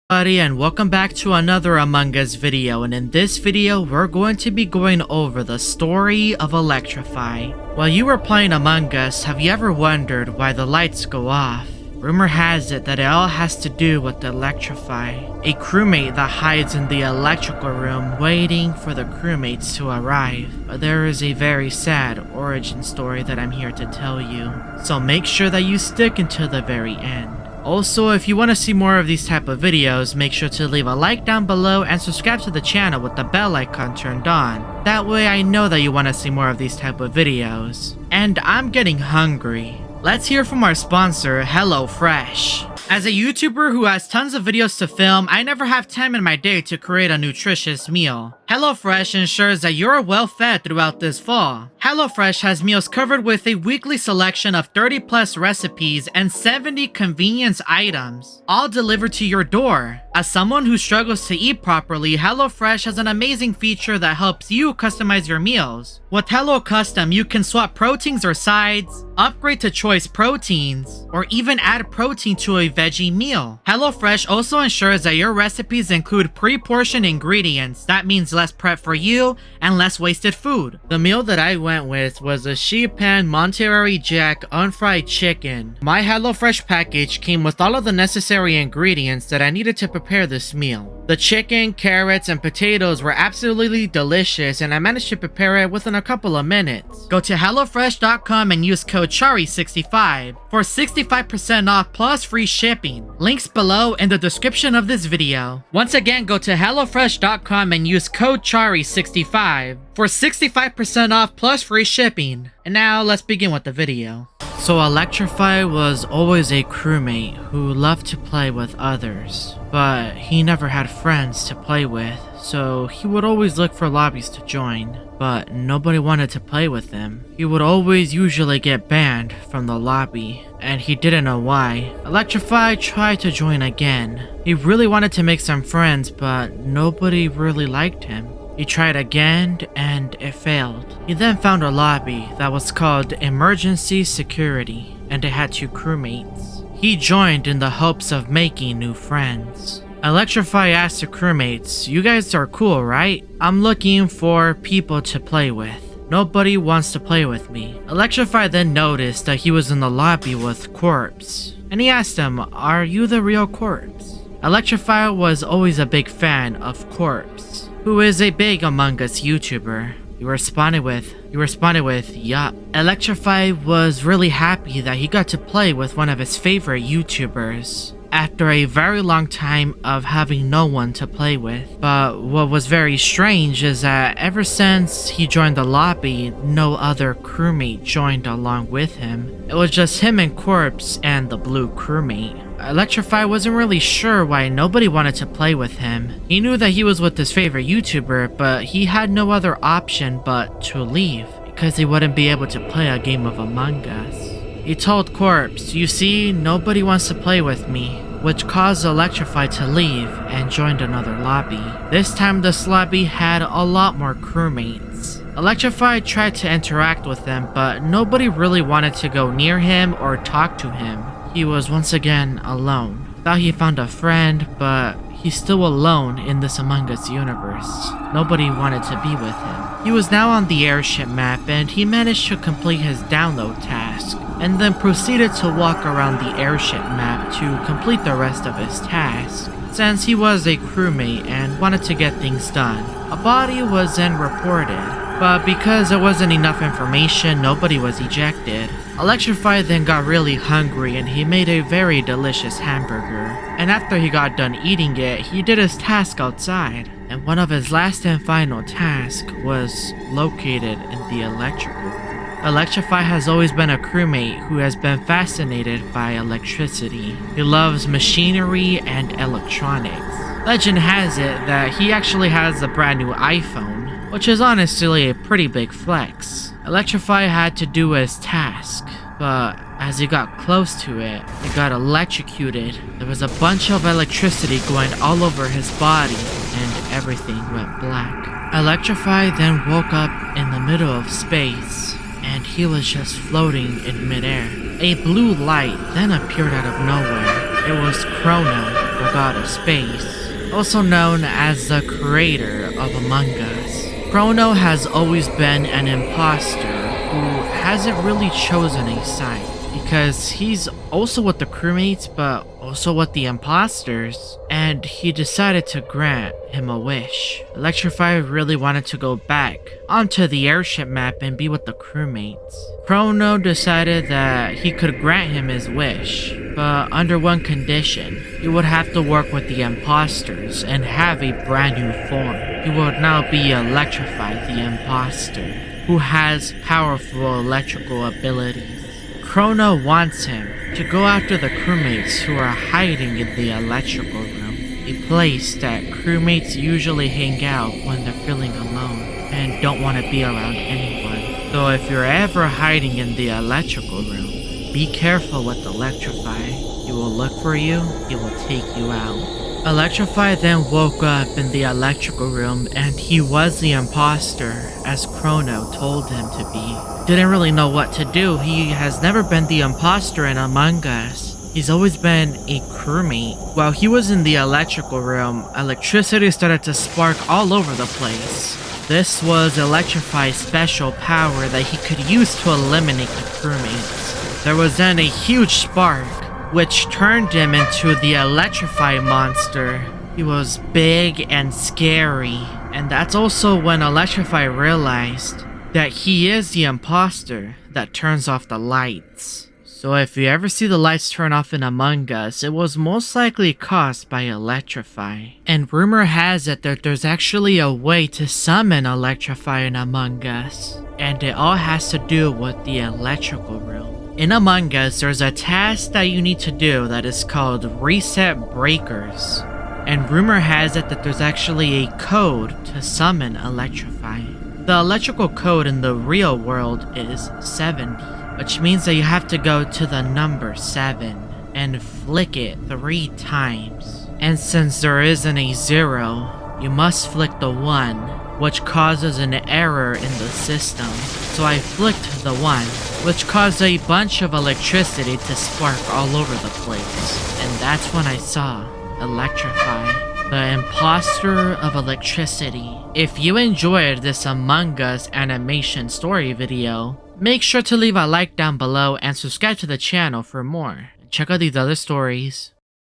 Buddy, and welcome back to another Among Us video, and in this video we're going to be going over the story of Electrify. While you were playing Among Us, have you ever wondered why the lights go off? Rumor has it that it all has to do with Electrify, a crewmate that hides in the electrical room waiting for the crewmates to arrive. But there is a very sad origin story that I'm here to tell you, so make sure that you stick until the very end. Also, if you want to see more of these type of videos, make sure to leave a like down below and subscribe to the channel with the bell icon turned on. That way I know that you want to see more of these type of videos. And I'm getting hungry. Let's hear from our sponsor, HelloFresh. As a YouTuber who has tons of videos to film, I never have time in my day to create a nutritious meal. HelloFresh ensures that you're well fed throughout this fall. HelloFresh has meals covered with a weekly selection of 30 plus recipes and 70 convenience items, all delivered to your door. As someone who struggles to eat properly, HelloFresh has an amazing feature that helps you customize your meals. With Hello Custom, you can swap proteins or sides, upgrade to choice proteins, or even add protein to a veggie meal. HelloFresh also ensures that your recipes include pre-portioned ingredients. That means less prep for you and less wasted food. The meal that I went with was a sheep pan Monterey Jack unfried chicken. My HelloFresh package came with all of the necessary ingredients that I needed to prepare this meal. The chicken, carrots, and potatoes were absolutely delicious, and I managed to prepare it within a couple of minutes. Go to HelloFresh.com and use code chary65 for 65% off plus free shipping. Links below in the description of this video. Once again, go to HelloFresh.com and use code chary65 for 65% off plus free shipping. And now let's begin with the video. So Electrify was always a crewmate who loved to play with others, but he never had friends to play with, so he would always look for lobbies to join, but nobody wanted to play with him. He would always usually get banned from the lobby, and he didn't know why. Electrify tried to join again. He really wanted to make some friends, but nobody really liked him. He tried again, and it failed. He then found a lobby that was called Emergency Security, and it had 2 crewmates. He joined in the hopes of making new friends. Electrify asked the crewmates, "You guys are cool, right? I'm looking for people to play with. Nobody wants to play with me." Electrify then noticed that he was in the lobby with Corpse, and he asked him, "Are you the real Corpse?" Electrify was always a big fan of Corpse, who is a big Among Us YouTuber. You responded with, "Yup." Electrify was really happy that he got to play with one of his favorite YouTubers after a very long time of having no one to play with. But what was very strange is that ever since he joined the lobby, no other crewmate joined along with him. It was just him and Corpse and the blue crewmate. Electrify wasn't really sure why nobody wanted to play with him. He knew that he was with his favorite YouTuber, but he had no other option but to leave, because he wouldn't be able to play a game of Among Us. He told Corpse, "You see, nobody wants to play with me," which caused Electrify to leave and joined another lobby. This time this lobby had a lot more crewmates. Electrify tried to interact with them, but nobody really wanted to go near him or talk to him. He was once again alone. Thought he found a friend, but he's still alone in this Among Us universe. Nobody wanted to be with him. He was now on the airship map, and he managed to complete his download task, and then proceeded to walk around the airship map to complete the rest of his task, since he was a crewmate and wanted to get things done. A body was then reported, but because there wasn't enough information, nobody was ejected. Electrify then got really hungry, and he made a very delicious hamburger. And after he got done eating it, he did his task outside. And one of his last and final tasks was located in the electrical room. Electrify has always been a crewmate who has been fascinated by electricity. He loves machinery and electronics. Legend has it that he actually has a brand new iPhone, which is honestly a pretty big flex. Electrify had to do his task, but as he got close to it, he got electrocuted. There was a bunch of electricity going all over his body, and everything went black. Electrify then woke up in the middle of space, and he was just floating in midair. A blue light then appeared out of nowhere. It was Chrono, the god of space, also known as the creator of Among Us. Chrono has always been an imposter who hasn't really chosen a side, because he's also with the crewmates but also with the imposters, and he decided to grant him a wish. Electrify really wanted to go back onto the airship map and be with the crewmates. Chrono decided that he could grant him his wish, but under one condition. He would have to work with the imposters and have a brand new form. He would now be Electrify the imposter, who has powerful electrical abilities. Chrono wants him to go after the crewmates who are hiding in the electrical room, a place that crewmates usually hang out when they're feeling alone and don't want to be around anyone. So if you're ever hiding in the electrical room, be careful with Electrify. He will look for you, he will take you out. Electrify then woke up in the electrical room and he was the imposter, as Chrono told him to be. Didn't really know what to do. He has never been the imposter in Among Us. He's always been a crewmate. While he was in the electrical room, electricity started to spark all over the place. This was Electrify's special power that he could use to eliminate the crewmates. There was then a huge spark, which turned him into the Electrify monster. He was big and scary, and that's also when Electrify realized that he is the imposter that turns off the lights. So if you ever see the lights turn off in Among Us, it was most likely caused by Electrify. And rumor has it that there's actually a way to summon Electrify in Among Us, and it all has to do with the electrical room. In Among Us, there's a task that you need to do that is called Reset Breakers. And rumor has it that there's actually a code to summon Electrify. The electrical code in the real world is 70, which means that you have to go to the number 7 and flick it 3 times. And since there isn't a 0, you must flick the 1, which causes an error in the system. So I flicked the 1, which caused a bunch of electricity to spark all over the place. And that's when I saw Electrify, the imposter of electricity. If you enjoyed this Among Us animation story video, make sure to leave a like down below and subscribe to the channel for more. Check out these other stories.